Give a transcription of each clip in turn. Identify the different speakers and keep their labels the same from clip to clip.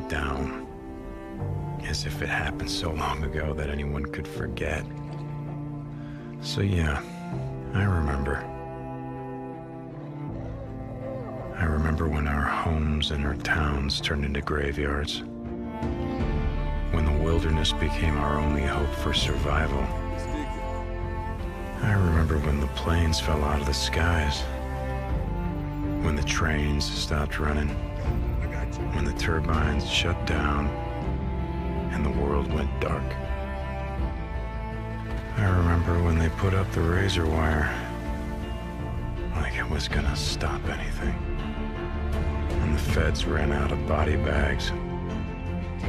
Speaker 1: went down, as if it happened so long ago that anyone could forget. So yeah, I remember. I remember when our homes and our towns turned into graveyards. When the wilderness became our only hope for survival. I remember when the planes fell out of the skies. When the trains stopped running. When the turbines shut down and the world went dark. I remember when they put up the razor wire like it was gonna stop anything. And the feds ran out of body bags.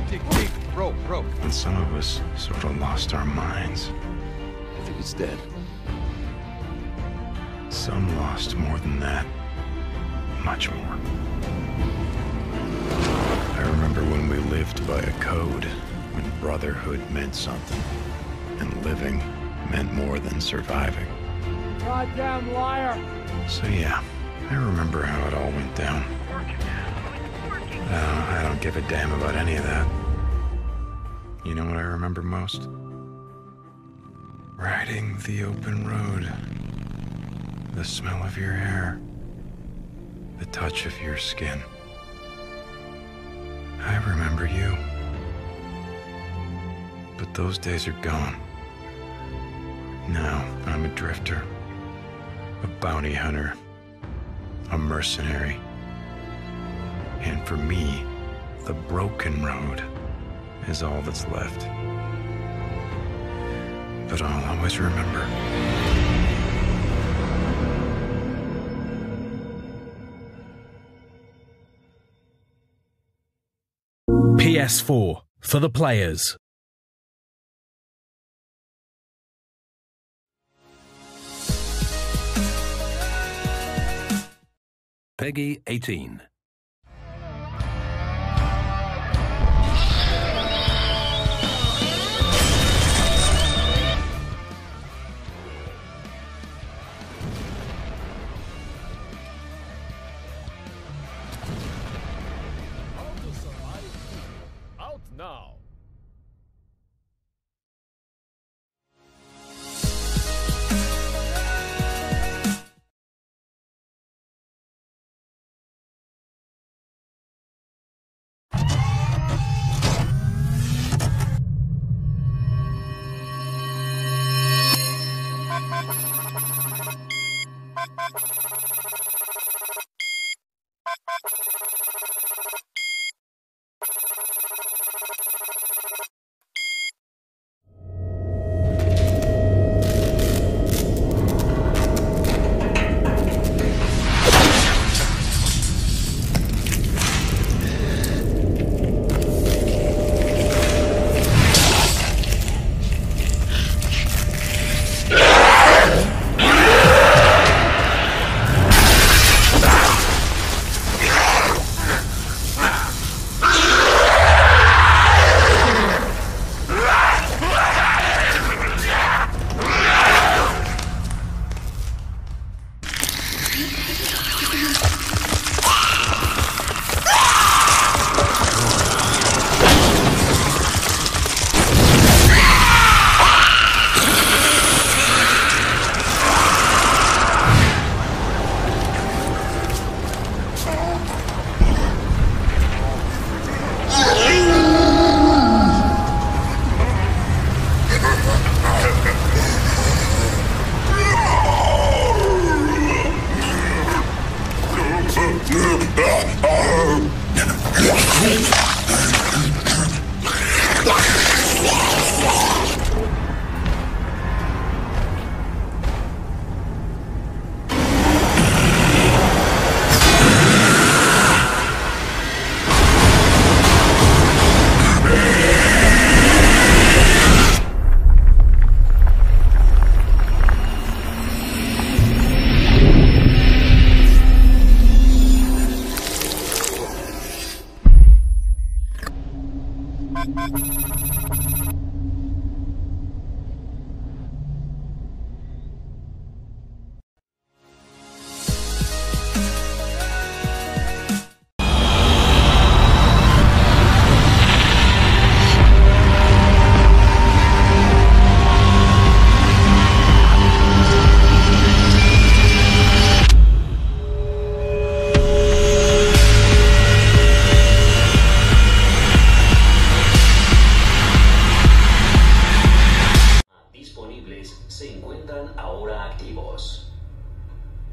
Speaker 2: Keep, rope.
Speaker 1: And some of us sort of lost our minds.
Speaker 2: I think he's dead.
Speaker 1: Some lost more than that. Much more. I remember when we lived by a code, when brotherhood meant something, and living meant more than surviving.
Speaker 3: Goddamn liar!
Speaker 1: So yeah, I remember how it all went down. I don't give a damn about any of that. You know what I remember most? Riding the open road. The smell of your hair. The touch of your skin. I remember you. But those days are gone. Now I'm a drifter. A bounty hunter. A mercenary. And for me, the broken road is all that's left. But I'll always remember.
Speaker 4: PS4 for the players. Peggy 18.
Speaker 3: Out now!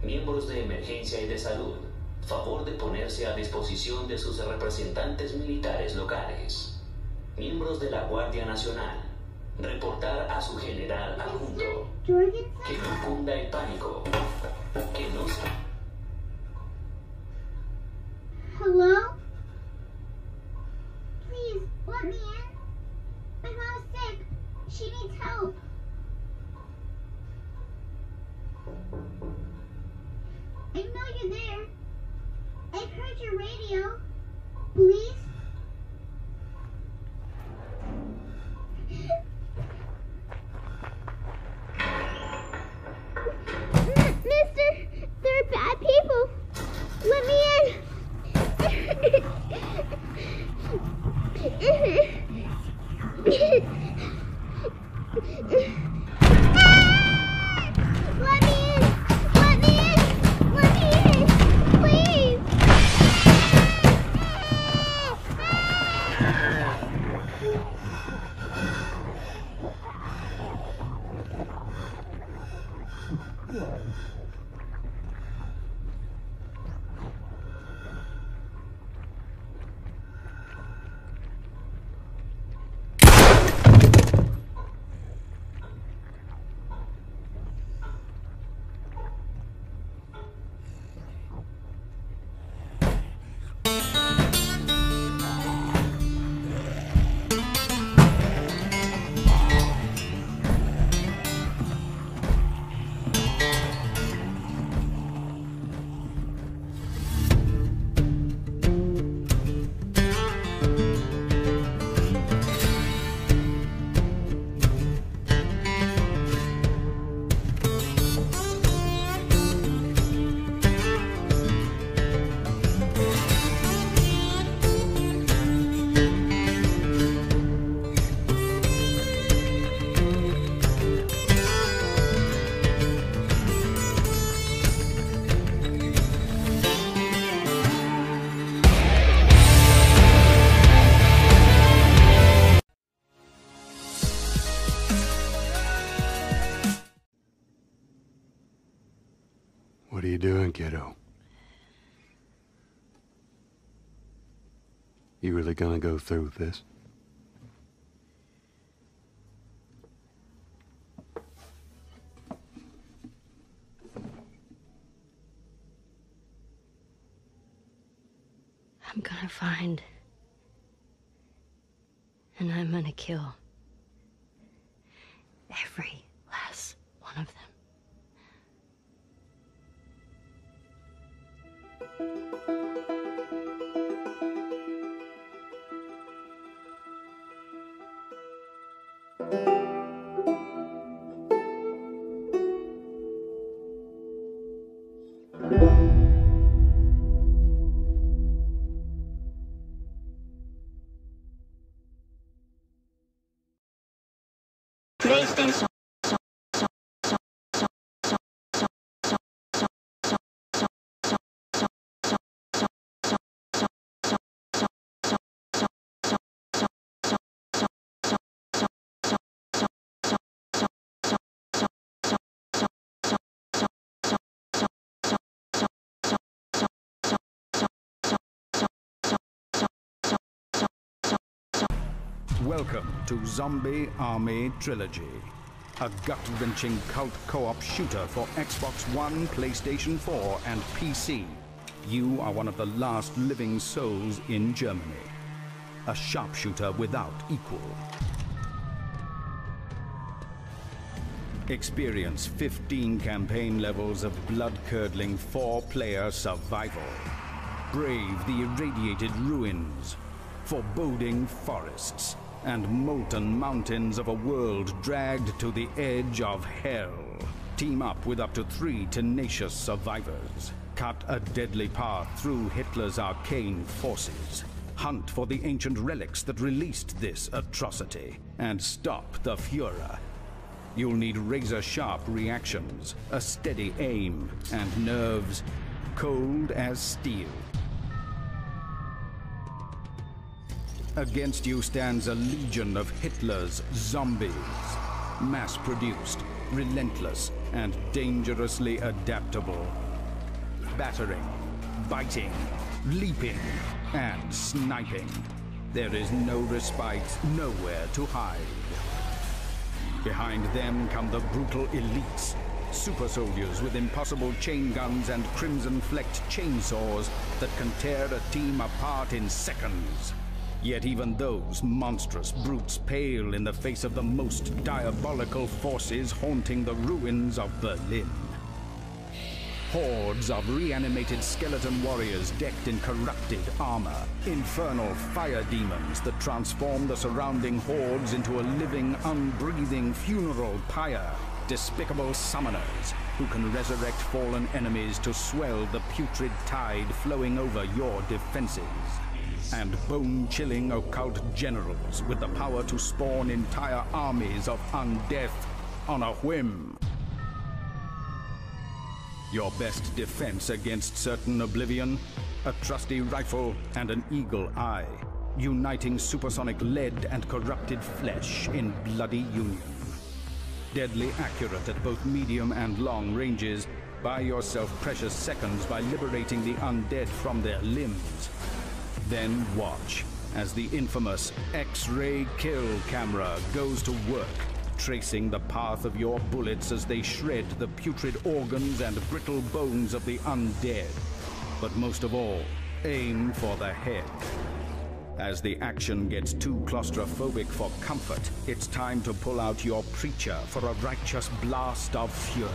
Speaker 5: Miembros de emergencia y de salud, favor de ponerse a disposición de sus representantes militares locales. Miembros de la Guardia Nacional, reportar a su general adjunto. Que no cunda el pánico. Que no se...
Speaker 6: Hello? Please, let me in. My mom's sick. She needs help. I know you're there. I've heard your radio. Please? Mister, there are bad people. Let me in. Let me in! Let me in! Let me in! Please!
Speaker 2: What are you doing, kiddo? You really gonna go through with this?
Speaker 7: I'm gonna find, and I'm gonna kill every last one of them.
Speaker 6: PlayStation.
Speaker 8: Welcome to Zombie Army Trilogy, a gut-wrenching cult co-op shooter for Xbox One, PlayStation 4, and PC. You are one of the last living souls in Germany. A sharpshooter without equal. Experience 15 campaign levels of blood-curdling 4-player survival. Brave the irradiated ruins, foreboding forests, and molten mountains of a world dragged to the edge of hell. Team up with up to 3 tenacious survivors. Cut a deadly path through Hitler's arcane forces. Hunt for the ancient relics that released this atrocity, and stop the Fuhrer. You'll need razor-sharp reactions, a steady aim, and nerves cold as steel. Against you stands a legion of Hitler's zombies. Mass-produced, relentless, and dangerously adaptable. battering, biting, leaping, and sniping. There is no respite, nowhere to hide. Behind them come the brutal elites, super soldiers with impossible chain guns and crimson-flecked chainsaws that can tear a team apart in seconds. Yet even those monstrous brutes pale in the face of the most diabolical forces haunting the ruins of Berlin. Hordes of reanimated skeleton warriors decked in corrupted armor, infernal fire demons that transform the surrounding hordes into a living, unbreathing funeral pyre, despicable summoners who can resurrect fallen enemies to swell the putrid tide flowing over your defenses, and bone-chilling occult generals with the power to spawn entire armies of undeath on a whim. Your best defense against certain oblivion? A trusty rifle and an eagle eye, uniting supersonic lead and corrupted flesh in bloody union. Deadly accurate at both medium and long ranges, buy yourself precious seconds by liberating the undead from their limbs. Then watch as the infamous X-ray kill camera goes to work, tracing the path of your bullets as they shred the putrid organs and brittle bones of the undead. But most of all, aim for the head. As the action gets too claustrophobic for comfort, it's time to pull out your preacher for a righteous blast of fury.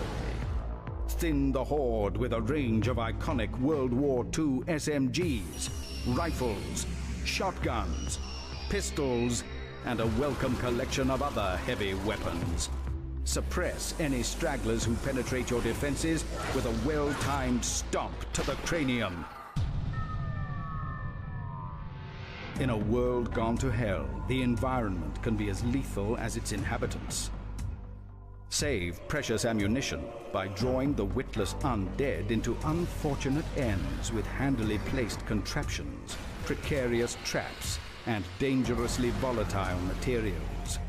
Speaker 8: Thin the horde with a range of iconic World War II SMGs, rifles, shotguns, pistols, and a welcome collection of other heavy weapons. Suppress any stragglers who penetrate your defenses with a well-timed stomp to the cranium. In a world gone to hell, the environment can be as lethal as its inhabitants. Save precious ammunition by drawing the witless undead into unfortunate ends with handily placed contraptions, precarious traps, and dangerously volatile materials.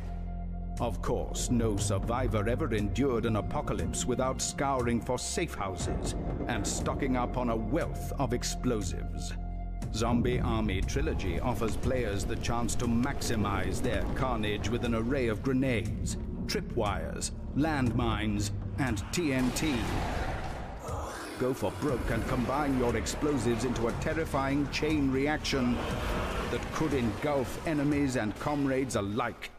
Speaker 8: Of course, no survivor ever endured an apocalypse without scouring for safe houses and stocking up on a wealth of explosives. Zombie Army Trilogy offers players the chance to maximize their carnage with an array of grenades, tripwires, landmines, and TNT. Go for broke and combine your explosives into a terrifying chain reaction that could engulf enemies and comrades alike.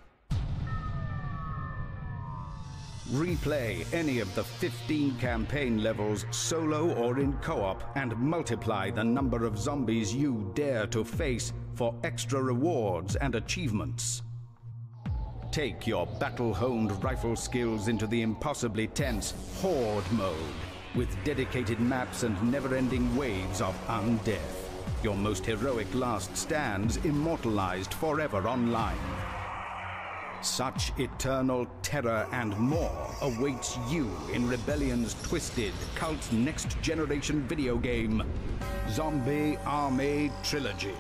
Speaker 8: Replay any of the 15 campaign levels solo or in co-op and multiply the number of zombies you dare to face for extra rewards and achievements. Take your battle-honed rifle skills into the impossibly tense Horde mode, with dedicated maps and never-ending waves of undeath. Your most heroic last stands immortalized forever online. Such eternal terror and more awaits you in Rebellion's twisted, cult next-generation video game, Zombie Army Trilogy.